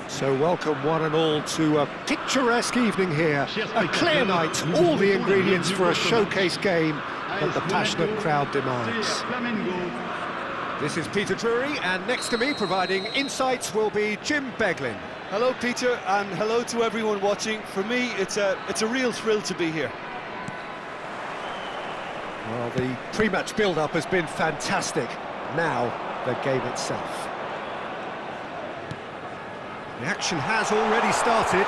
So welcome one and all to a picturesque evening here, a clear night, all the ingredients for a showcase game that the passionate crowd demands. This is Peter Drury, and next to me providing insights will be Jim Beglin. Hello Peter, and hello to everyone watching. For me, it's a real thrill to be here. Well, the pre-match build-up has been fantastic. Now, the game itself. The action has already started.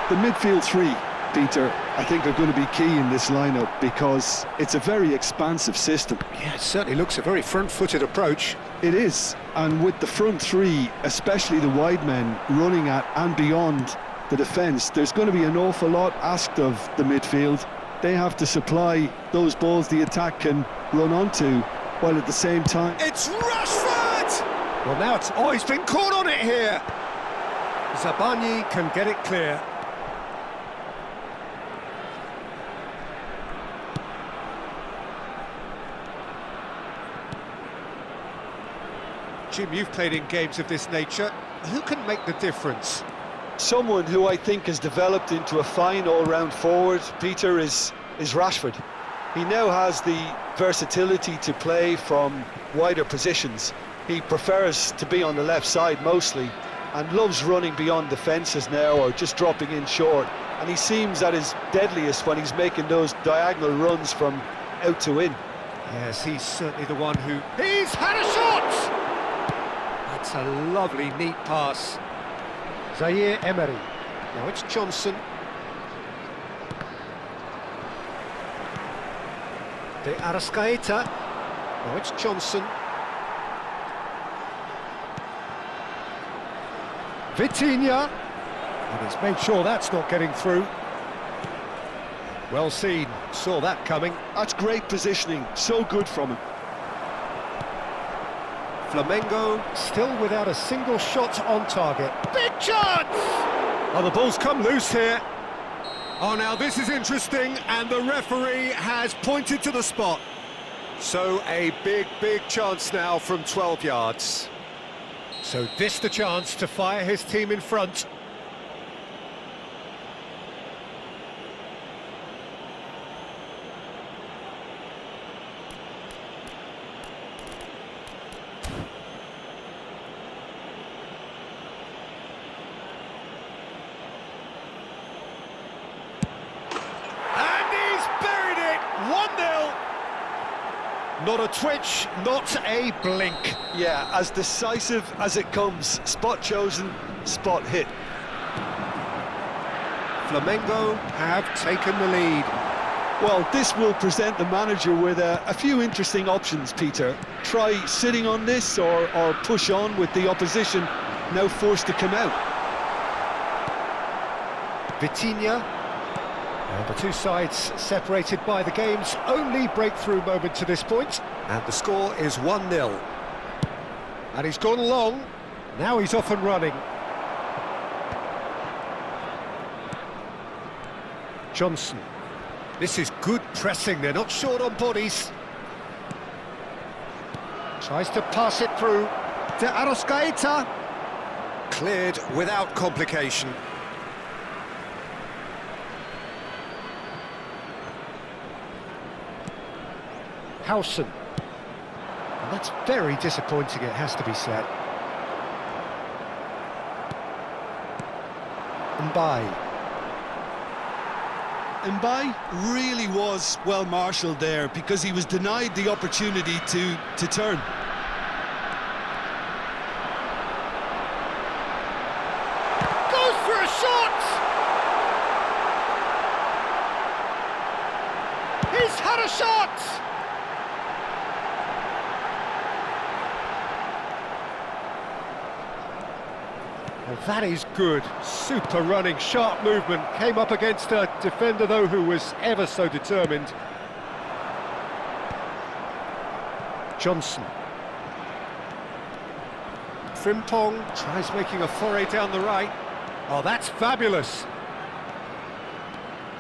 The midfield three, Peter, I think are going to be key in this lineup because it's a very expansive system. Yeah, it certainly looks a very front-footed approach. It is, and with the front three, especially the wide men, running at and beyond the defence, there's going to be an awful lot asked of the midfield. They have to supply those balls the attack can run onto, while at the same time... It's Rashford! Well, now it's... Oh, he's been caught on it here! Zabani can get it clear. Jim, you've played in games of this nature. Who can make the difference? Someone who I think has developed into a fine all-round forward, Peter, is Rashford. He now has the versatility to play from wider positions. He prefers to be on the left side mostly and loves running beyond defences now or just dropping in short. And he seems at his deadliest when he's making those diagonal runs from out to in. Yes, he's certainly the one who... He's had a shot! That's a lovely, neat pass. Zaire Emery. Now it's Johnson. De Arrascaeta. Now it's Johnson. Vitinha. And he's made sure that's not getting through. Well seen, saw that coming. That's great positioning, so good from him. Flamengo still without a single shot on target. Big chance! Oh, the ball's come loose here. Oh, now this is interesting, and the referee has pointed to the spot. So a big chance now from 12 yards. So this the chance to fire his team in front. Not a twitch, not a blink. Yeah, as decisive as it comes. Spot chosen, spot hit. Flamengo have taken the lead. Well, this will present the manager with a few interesting options, Peter. Try sitting on this or push on with the opposition now forced to come out. Vitinha. And the two sides separated by the game's only breakthrough moment to this point. And the score is 1-0. And he's gone long. Now he's off and running. Johnson. This is good pressing. They're not short on bodies. Tries to pass it through. De Arrascaeta. Cleared without complication. Howson. And that's very disappointing, it has to be said. Mbai really was well marshalled there because he was denied the opportunity to turn. Goes for a shot! He's had a shot! Well, that is good. Super running, sharp movement. Came up against a defender, though, who was ever so determined. Johnson. Frimpong tries making a foray down the right. Oh, that's fabulous.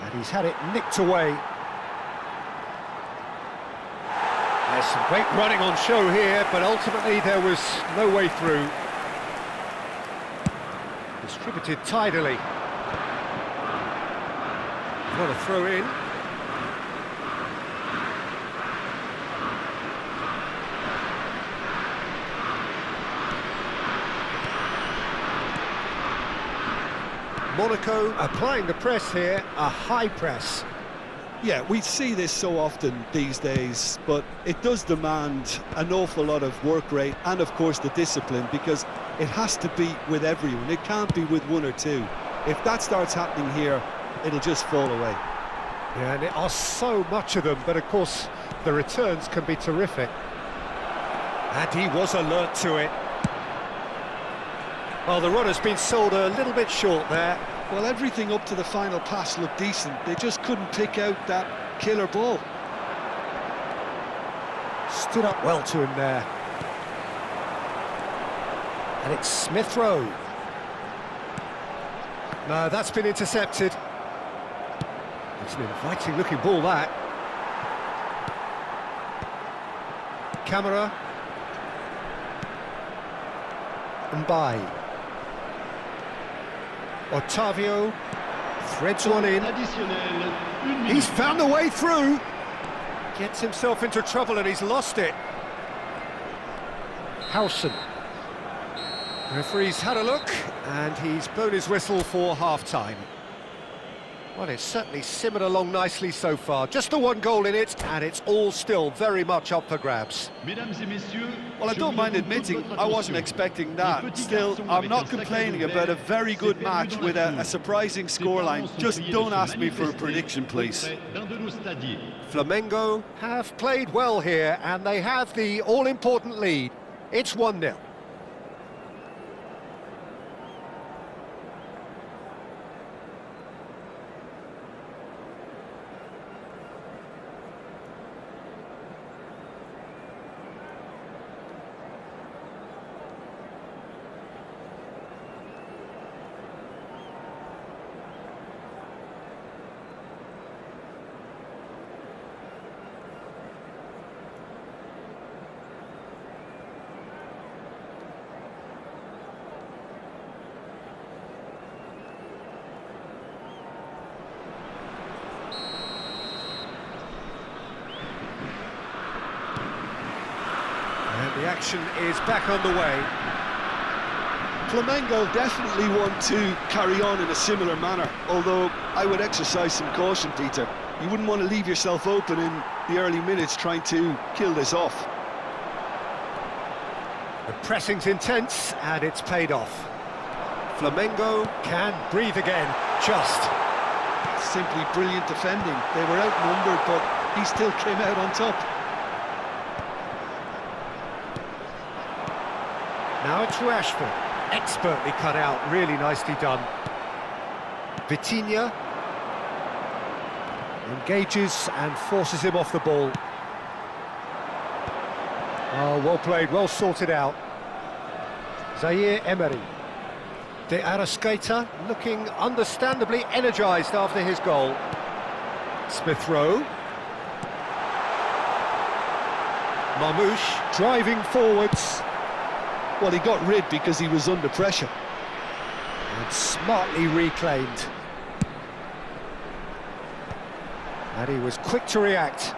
And he's had it nicked away. There's some great running on show here, but ultimately there was no way through. Distributed tidily. What a throw in. Monaco applying the press here, a high press. Yeah, we see this so often these days, but it does demand an awful lot of work rate and, of course, the discipline, because it has to be with everyone. It can't be with one or two. If that starts happening here, it'll just fall away. Yeah, and there are so much of them, but of course the returns can be terrific. And he was alert to it. Well, the run has been sold a little bit short there. Well, everything up to the final pass looked decent. They just couldn't pick out that killer ball. Stood up well to him there. And it's Smith Rowe. No, that's been intercepted. It's an inviting looking ball, that. Camera. Mbai. Otavio threads one in. He's found a way through. Gets himself into trouble and he's lost it. Howson. Referee's had a look and he's blown his whistle for half-time. Well, it's certainly simmered along nicely so far. Just the one goal in it, and it's all still very much up for grabs. Well, I don't mind admitting I wasn't expecting that. Still, I'm not complaining about a very good match with a surprising scoreline. Just don't ask me for a prediction, please. Flamengo have played well here, and they have the all-important lead. It's 1-0. The action is back underway. Flamengo definitely want to carry on in a similar manner, although I would exercise some caution, Peter. You wouldn't want to leave yourself open in the early minutes trying to kill this off. The pressing's intense and it's paid off. Flamengo can breathe again, just. Simply brilliant defending. They were outnumbered, but he still came out on top. Now it's Rashford, expertly cut out, really nicely done. Vitinha engages and forces him off the ball. Oh, well played, well sorted out. Zaire Emery. De Arrascaeta looking understandably energised after his goal. Smith Rowe. Marmoush driving forwards. Well, he got rid because he was under pressure. And smartly reclaimed. And he was quick to react.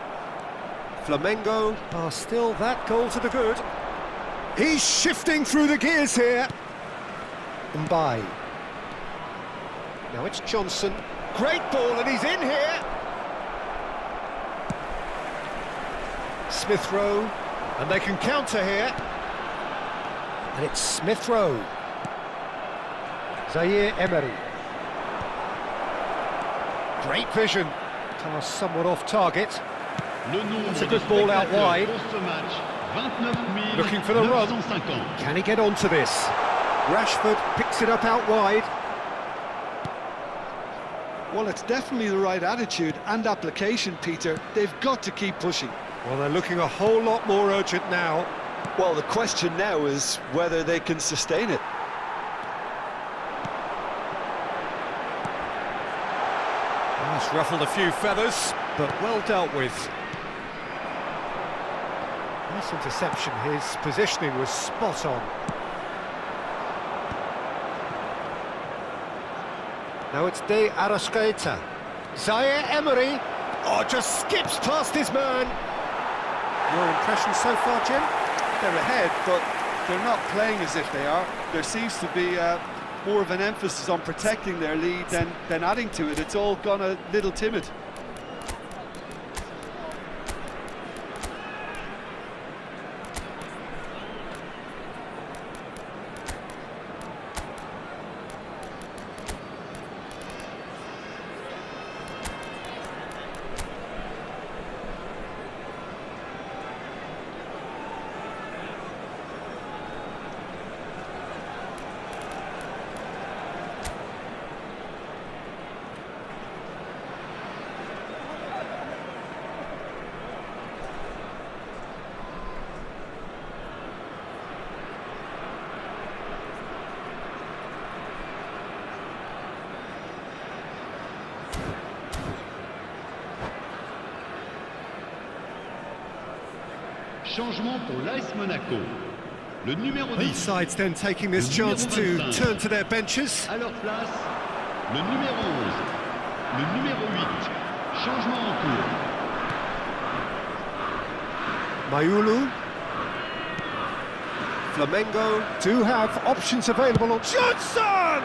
Flamengo are still that goal to the good. He's shifting through the gears here. Mbai. Now it's Johnson. Great ball, and he's in here. Smith Rowe. And they can counter here. And it's Smith Rowe. Zaire Emery. Great vision. Pass somewhat off target. It's a good ball out wide. Looking for the run. Can he get onto this? Rashford picks it up out wide. Well, it's definitely the right attitude and application, Peter. They've got to keep pushing. Well, they're looking a whole lot more urgent now. Well, the question now is whether they can sustain it. Well, it's ruffled a few feathers, but well dealt with. Nice interception, his positioning was spot on. Now it's De Arrascaeta. Zaire Emery. Oh, just skips past his man. Your impression so far, Jim? They're ahead, but they're not playing as if they are. There seems to be more of an emphasis on protecting their lead than adding to it. It's all gone a little timid. Changement pour l'AS Monaco. Le numéro Both 10. sides then taking this Le chance to numéro 25. turn to their benches. À leur place, le numéro 11. Le numéro 8. Changement en cours. Mayulu. Flamengo do have options available on Johnson!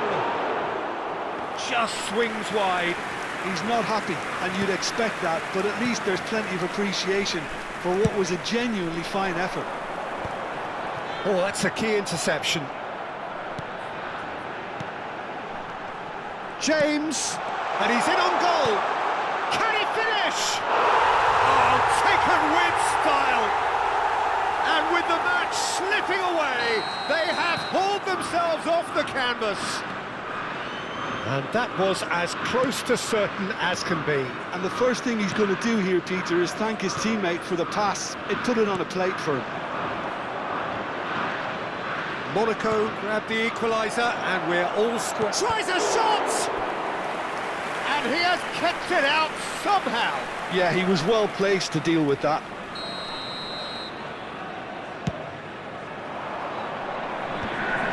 Just swings wide. He's not happy, and you'd expect that, but at least there's plenty of appreciation for what was a genuinely fine effort. Oh, that's a key interception. James, and he's in on goal. Can he finish? Oh, taken with style. And with the match slipping away, they have hauled themselves off the canvas. And that was as close to certain as can be. And the first thing he's going to do here, Peter, is thank his teammate for the pass. It put it on a plate for him. Monaco grabbed the equaliser, and we're all square. Tries a shot! And he has kept it out somehow. Yeah, he was well placed to deal with that.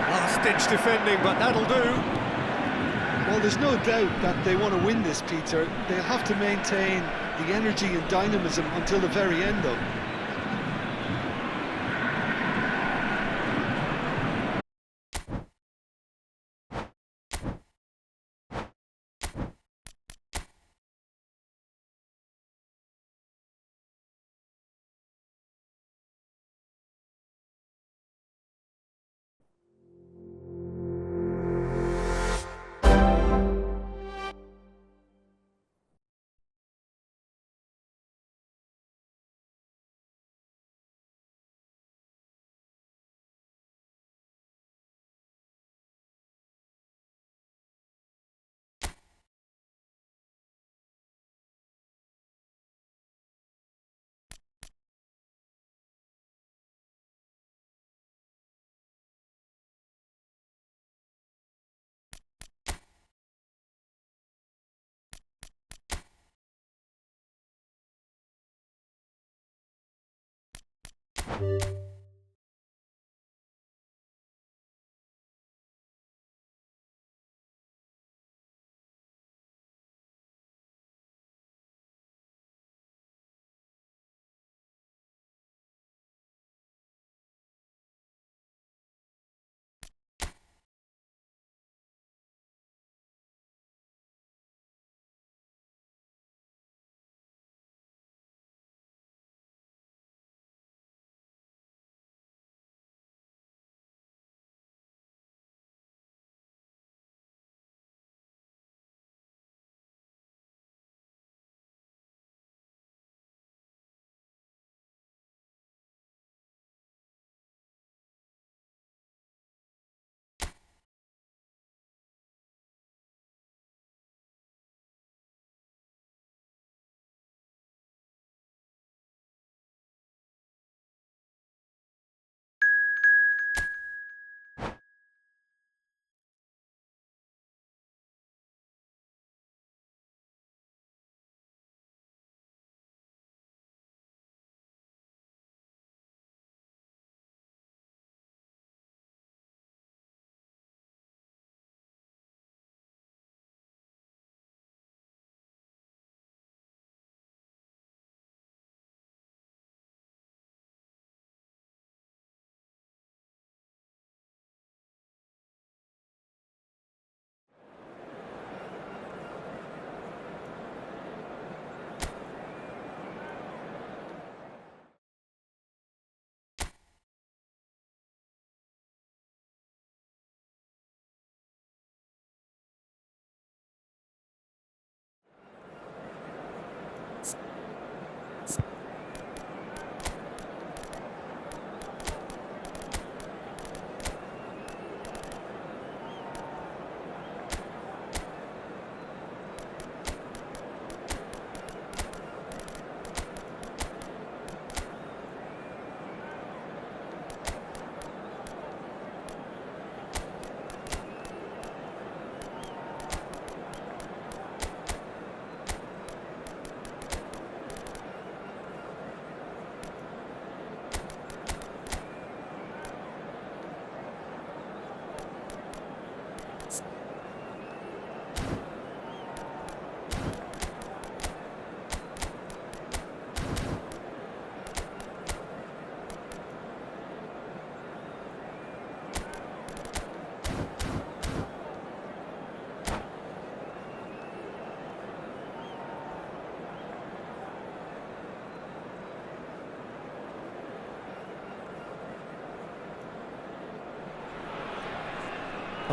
Last-ditch defending, but that'll do. Well, there's no doubt that they want to win this, Peter. They'll have to maintain the energy and dynamism until the very end, though.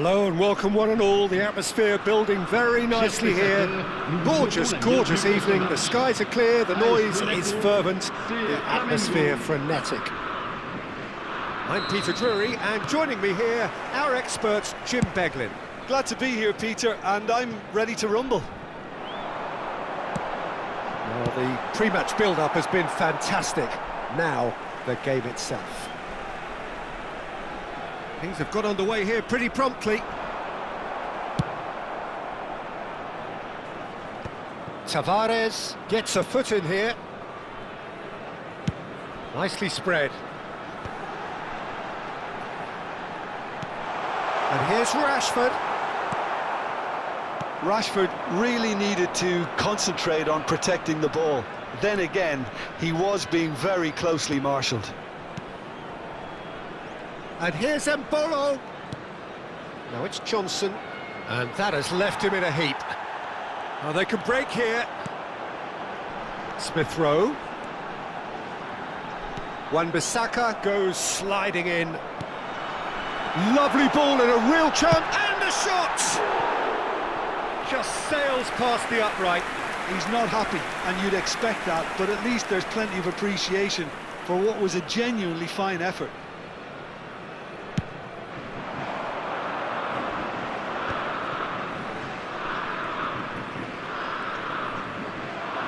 Hello and welcome one and all. The atmosphere building very nicely here. Gorgeous, gorgeous evening. The skies are clear, the noise is fervent, the atmosphere frenetic. I'm Peter Drury, and joining me here, our expert Jim Beglin. Glad to be here, Peter, and I'm ready to rumble. Well, the pre-match build-up has been fantastic. Now, the game itself. Things have got underway here pretty promptly. Tavares gets a foot in here. Nicely spread. And here's Rashford. Rashford really needed to concentrate on protecting the ball. Then again, he was being very closely marshalled. And here's Mbolo. Now it's Johnson. And that has left him in a heap. Oh, they can break here. Smith Rowe. Wan-Bissaka goes sliding in. Lovely ball and a real chance. And a shot! Just sails past the upright. He's not happy, and you'd expect that, but at least there's plenty of appreciation for what was a genuinely fine effort.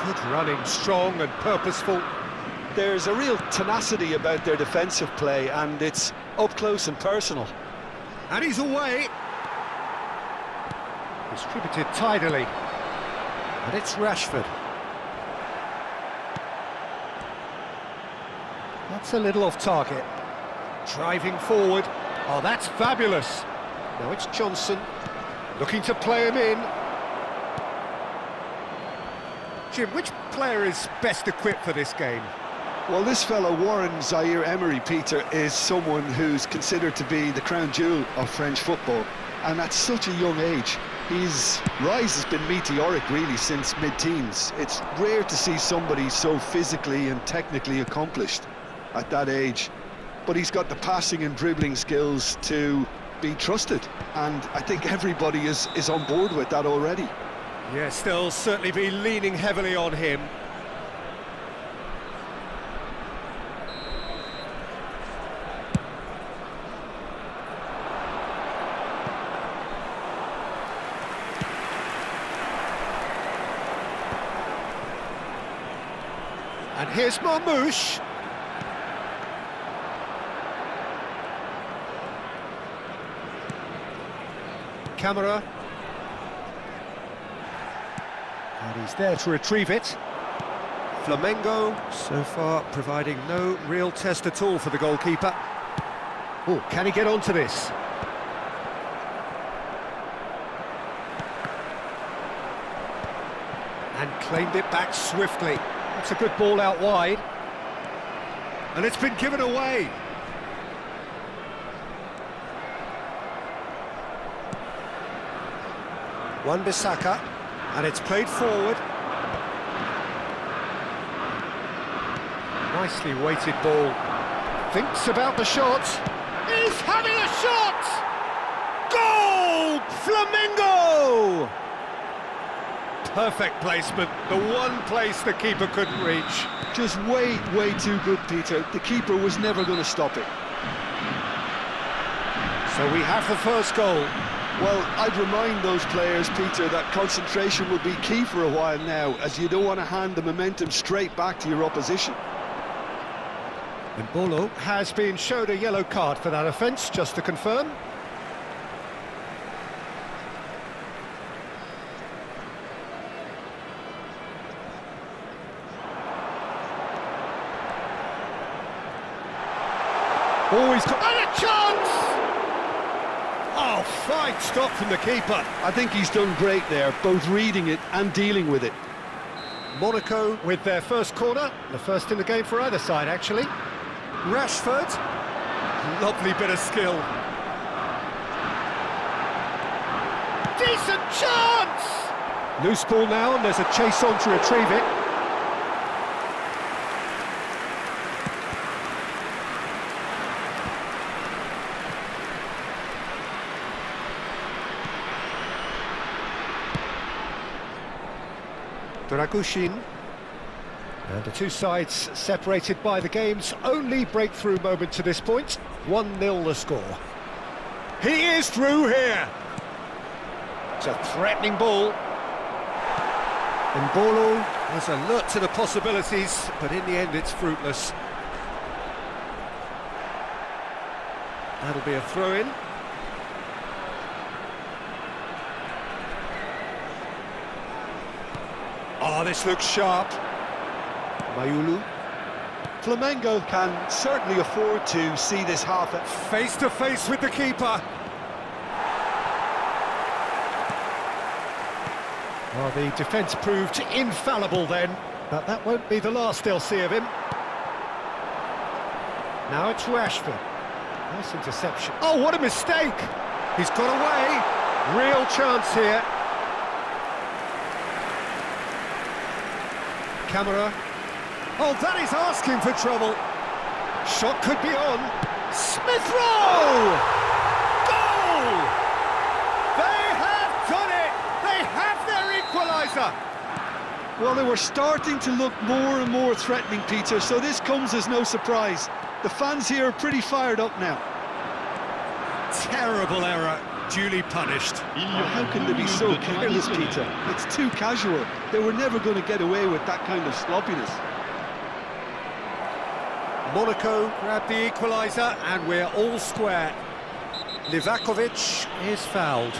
Good running, strong and purposeful. There's a real tenacity about their defensive play, and it's up close and personal. And he's away. Distributed tidily. And it's Rashford. That's a little off target. Driving forward. Oh, that's fabulous. Now it's Johnson. Looking to play him in. Jim, which player is best equipped for this game? Well, this fellow, Warren Zaire-Emery, Peter, is someone who's considered to be the crown jewel of French football. And at such a young age, his rise has been meteoric, really, since mid-teens. It's rare to see somebody so physically and technically accomplished at that age. But he's got the passing and dribbling skills to be trusted. And I think everybody is on board with that already. Yes, they'll certainly be leaning heavily on him. And here's Marmoush. Camera. And he's there to retrieve it. Flamengo, so far, providing no real test at all for the goalkeeper. Oh, can he get onto this? And claimed it back swiftly. That's a good ball out wide. And it's been given away. Wan-Bissaka. And it's played forward. Nicely weighted ball. Thinks about the shot. He's having a shot! Goal! Flamengo! Perfect placement. The one place the keeper couldn't reach. Just way too good, Peter. The keeper was never going to stop it. So we have the first goal. Well, I'd remind those players, Peter, that concentration will be key for a while now, as you don't want to hand the momentum straight back to your opposition. Mbolo has been showed a yellow card for that offence, just to confirm. Oh, he's got... And a chance! Oh, fine stop from the keeper. I think he's done great there, both reading it and dealing with it. Monaco with their first corner, the first in the game for either side, actually. Rashford, lovely bit of skill. Decent chance! Loose ball now, and there's a chase on to retrieve it. Dragushin. And the two sides separated by the game's only breakthrough moment to this point. 1-0 the score. He is through here. It's a threatening ball. Mbolo is alert to the possibilities, but in the end it's fruitless. That'll be a throw-in. Oh, this looks sharp. Mayulu. Flamengo can certainly afford to see this half Face to face with the keeper. Well, the defence proved infallible then, but that won't be the last they'll see of him. Now it's Rashford. Nice interception. Oh, what a mistake! He's got away. Real chance here. Camera. Oh, that is asking for trouble. Shot could be on. Smith Rowe! Goal! They have done it! They have their equaliser! Well, they were starting to look more and more threatening, Peter, so this comes as no surprise. The fans here are pretty fired up now. Terrible error, duly punished. How can they be so careless, Peter? It's too casual. They were never going to get away with that kind of sloppiness. Monaco grabbed the equaliser and we're all square. Livakovic is fouled.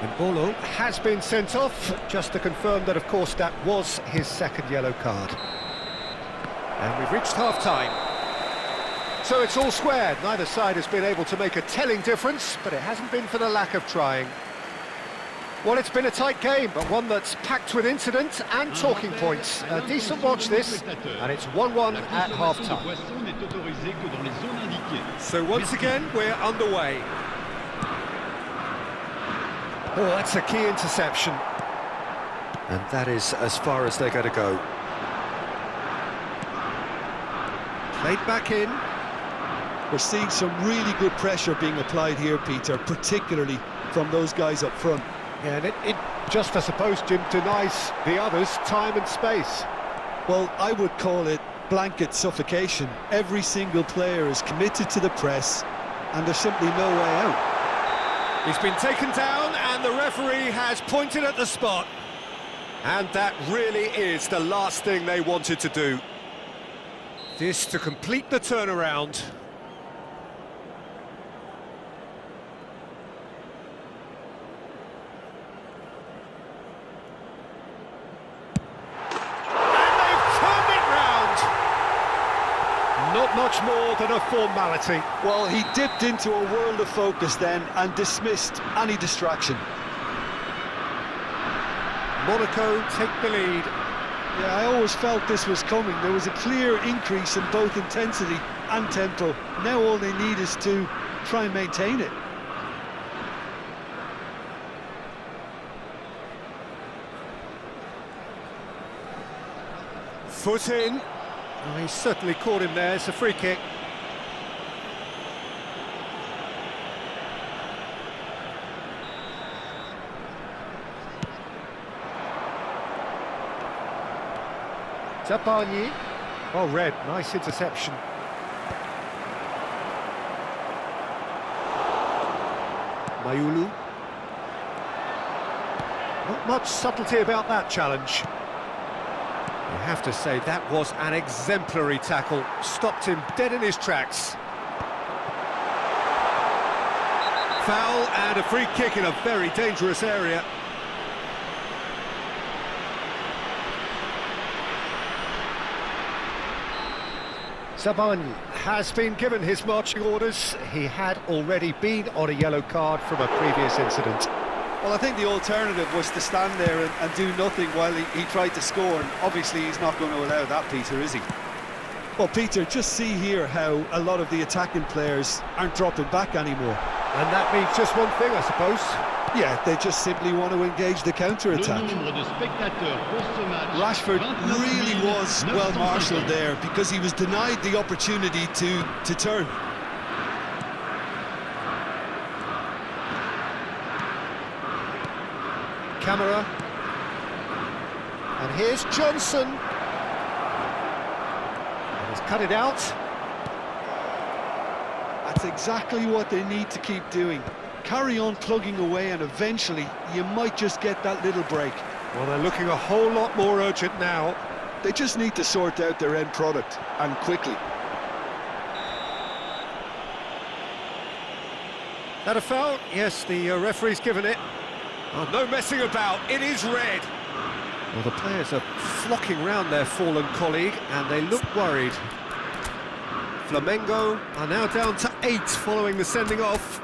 Mbolo has been sent off, just to confirm that, of course, that was his second yellow card. And we've reached half-time. So it's all square. Neither side has been able to make a telling difference, but it hasn't been for the lack of trying. Well, it's been a tight game, but one that's packed with incident and talking points. A decent watch this, and it's 1-1 at half-time. So once again, we're underway. Oh, that's a key interception. And that is as far as they're going to go. Played back in. We're seeing some really good pressure being applied here, Peter, particularly from those guys up front. Yeah, and it just, I suppose, Jim, denies the others time and space. Well, I would call it blanket suffocation. Every single player is committed to the press, and there's simply no way out. He's been taken down and the referee has pointed at the spot. And that really is the last thing they wanted to do. This to complete the turnaround. And they've turned it round. Not much more than a formality. Well, he dipped into a world of focus then and dismissed any distraction. Monaco take the lead. Yeah, I always felt this was coming. There was a clear increase in both intensity and tempo. Now all they need is to try and maintain it. Foot in. Oh, he certainly caught him there. It's a free kick. Zapani. Oh, red. Nice interception. Mayulu. Not much subtlety about that challenge. You have to say that was an exemplary tackle. Stopped him dead in his tracks. Foul and a free kick in a very dangerous area. Zabani has been given his marching orders. He had already been on a yellow card from a previous incident. Well, I think the alternative was to stand there and do nothing while he tried to score, and obviously he's not going to allow that, Peter, is he? Well, Peter, just see here how a lot of the attacking players aren't dropping back anymore. And that means just one thing, I suppose. Yeah, they just simply want to engage the counter-attack. Rashford really was well marshalled there because he was denied the opportunity to turn. Camera. And here's Johnson. And he's cut it out. That's exactly what they need to keep doing. Carry on plugging away and eventually you might just get that little break. Well, they're looking a whole lot more urgent now. They just need to sort out their end product, and quickly. That a foul? Yes, the referee's given it. Oh, no messing about, it is red. Well, the players are flocking round their fallen colleague and they look worried. Flamengo are now down to 8 following the sending off.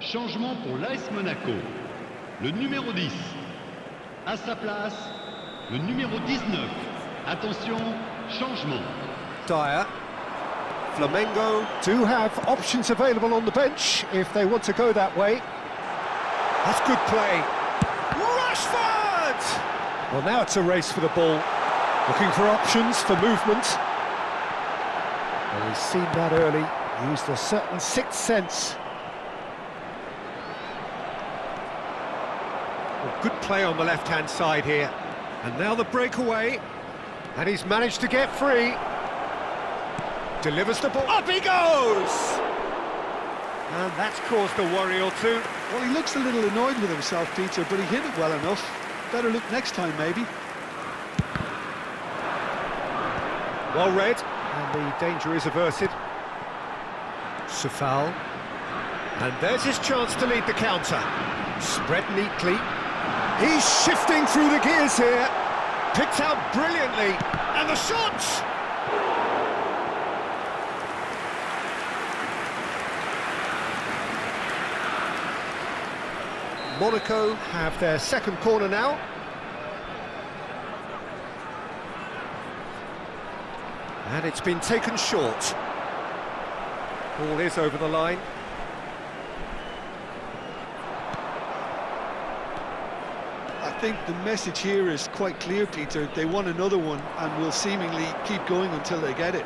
Changement pour l'AS Monaco. Le numéro 10. À sa place, le numéro 19. Attention, changement. Dyer. Flamengo do have options available on the bench if they want to go that way. That's good play. Rashford! Well, now it's a race for the ball. Looking for options for movement. Well, he's seen that early. Used a certain sixth sense. Well, good play on the left-hand side here. And now the breakaway. And he's managed to get free. Delivers the ball. Up he goes! And that's caused a worry or two. Well, he looks a little annoyed with himself, Peter, but he hit it well enough. Better look next time, maybe. Well read, and the danger is averted. Safal. And there's his chance to lead the counter. Spread neatly. He's shifting through the gears here. Picked out brilliantly. And the shot! Monaco have their second corner now. And it's been taken short. Ball is over the line. I think the message here is quite clear, Peter. They want another one and will seemingly keep going until they get it.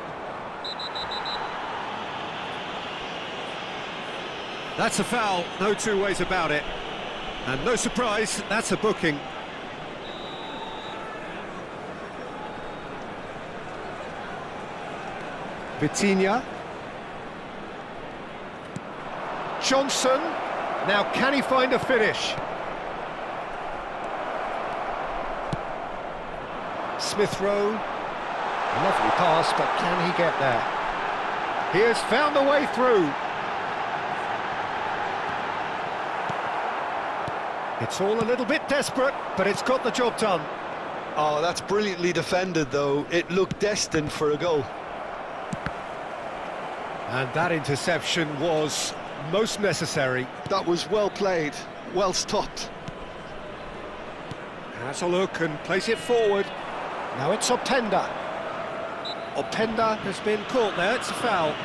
That's a foul, no two ways about it. And no surprise, that's a booking. Vitinha. Johnson. Now can he find a finish? Smith Rowe. Lovely pass, but can he get there? He has found the way through. It's all a little bit desperate, but it's got the job done. Oh, that's brilliantly defended, though. It looked destined for a goal. And that interception was most necessary. That was well played, well stopped. Has a look and place it forward. Now it's Openda. Openda has been caught there, it's a foul.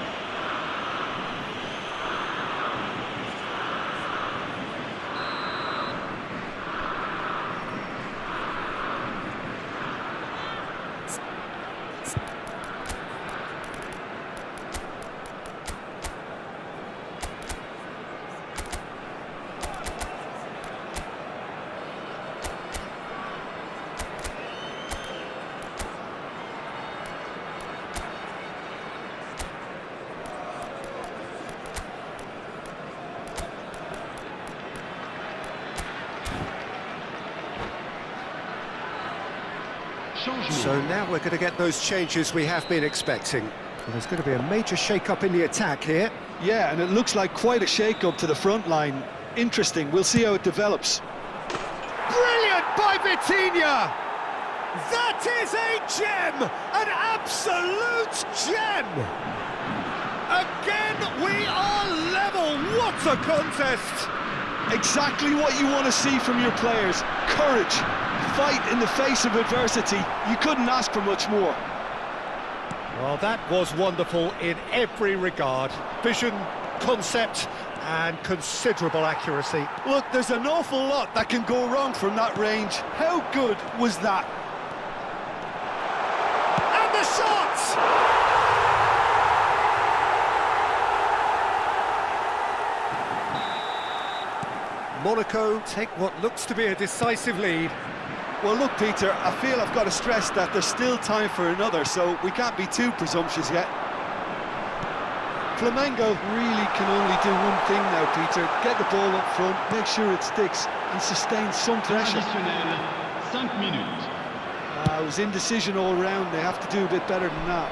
So now we're going to get those changes we have been expecting. Well, there's going to be a major shake-up in the attack here. Yeah, and it looks like quite a shake-up to the front line. Interesting, we'll see how it develops. Brilliant back by Vitinha! That is a gem! An absolute gem! Again, we are level! What a contest! Exactly what you want to see from your players. Courage, fight in the face of adversity. You couldn't ask for much more. Well, that was wonderful in every regard. Vision, concept, and considerable accuracy. Look, there's an awful lot that can go wrong from that range. How good was that? And the shot! Monaco take what looks to be a decisive lead. Well, look, Peter, I feel I've got to stress that there's still time for another, so we can't be too presumptuous yet. Flamengo really can only do one thing now, Peter. Get the ball up front, make sure it sticks, and sustain some pressure. Additionnel, 5 minutes. It was indecision all round. They have to do a bit better than that.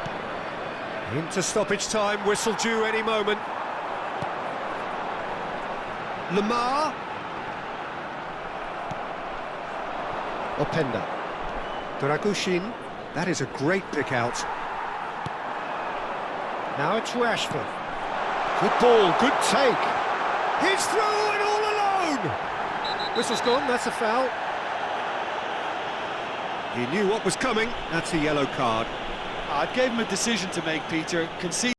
Into stoppage time, whistle due any moment. Lamar. Openda. Dragushin. That is a great pick out. Now it's Rashford. Good ball, good take. He's through and all alone. Whistle's gone, that's a foul. He knew what was coming, that's a yellow card. I gave him a decision to make, Peter. Concede